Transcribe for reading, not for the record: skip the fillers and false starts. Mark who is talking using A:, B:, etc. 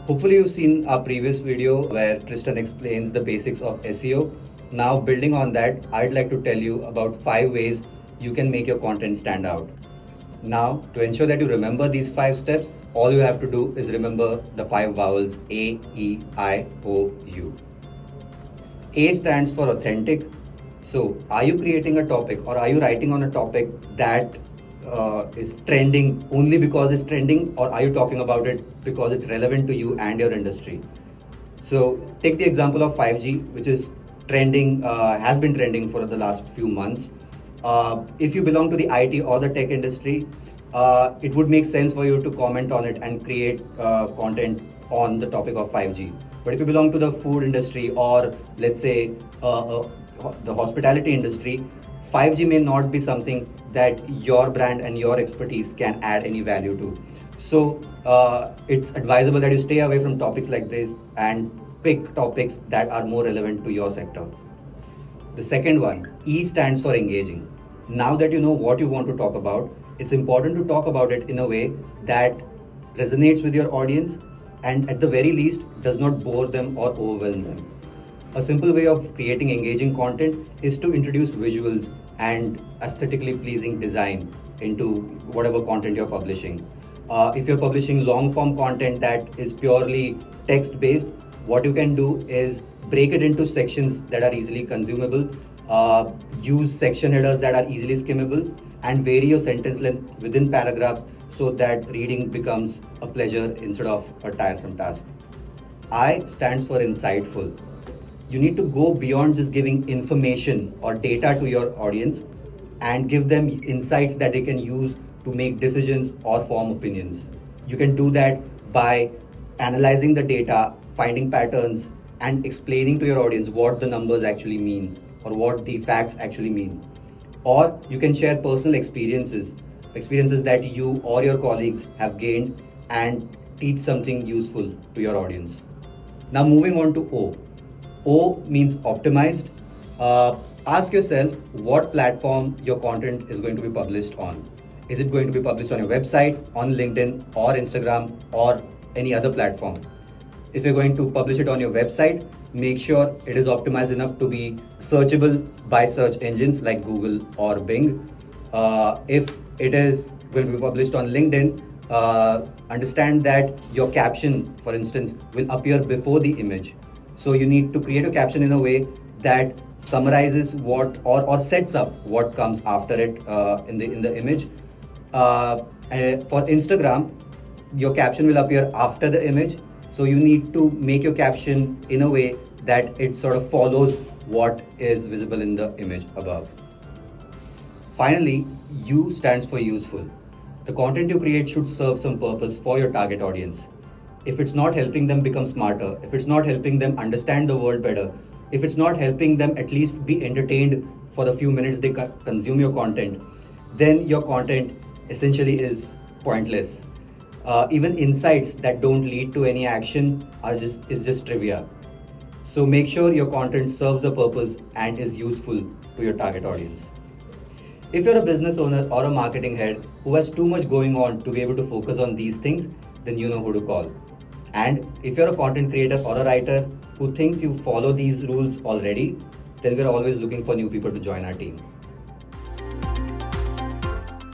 A: Hopefully you've seen our previous video where Tristan explains the basics of SEO. Now building on that, I'd like to tell you about 5 ways you can make your content stand out. Now, to ensure that you remember these 5 steps, all you have to do is remember the 5 vowels A, E, I, O, U. A stands for authentic. So, are you creating a topic or are you writing on a topic that is trending only because it's trending, or are you talking about it because it's relevant to you and your industry? So, take the example of 5G, which is trending, has been trending for the last few months. If you belong to the IT or the tech industry, it would make sense for you to comment on it and create content on the topic of 5G. But if you belong to the food industry or let's say the hospitality industry, 5G may not be something that your brand and your expertise can add any value to. So it's advisable that you stay away from topics like this and pick topics that are more relevant to your sector. The second one, E stands for engaging. Now that you know what you want to talk about, it's important to talk about it in a way that resonates with your audience and at the very least does not bore them or overwhelm them. A simple way of creating engaging content is to introduce visuals and aesthetically pleasing design into whatever content you're publishing. If you're publishing long form content that is purely text based, what you can do is break it into sections that are easily consumable, use section headers that are easily skimmable, and vary your sentence length within paragraphs so that reading becomes a pleasure instead of a tiresome task. I stands for insightful. You need to go beyond just giving information or data to your audience and give them insights that they can use to make decisions or form opinions. You can do that by analyzing the data, finding patterns, and explaining to your audience what the numbers actually mean or what the facts actually mean. Or you can share personal experiences that you or your colleagues have gained and teach something useful to your audience. Now, moving on to O. O means optimized. Ask yourself what platform your content is going to be published on. Is it going to be published on your website, on LinkedIn, or Instagram, or any other platform? If you're going to publish it on your website, make sure it is optimized enough to be searchable by search engines like Google or Bing. If it is going to be published on LinkedIn, understand that your caption, for instance, will appear before the image. So you need to create a caption in a way that summarizes what or sets up what comes after it in the image. For Instagram, your caption will appear after the image. So you need to make your caption in a way that it sort of follows what is visible in the image above. Finally, U stands for useful. The content you create should serve some purpose for your target audience. If it's not helping them become smarter, if it's not helping them understand the world better, if it's not helping them at least be entertained for the few minutes they consume your content, then your content essentially is pointless. Even insights that don't lead to any action is just trivia. So make sure your content serves a purpose and is useful to your target audience. If you're a business owner or a marketing head who has too much going on to be able to focus on these things, then you know who to call. And if you're a content creator or a writer who thinks you follow these rules already, then we're always looking for new people to join our team.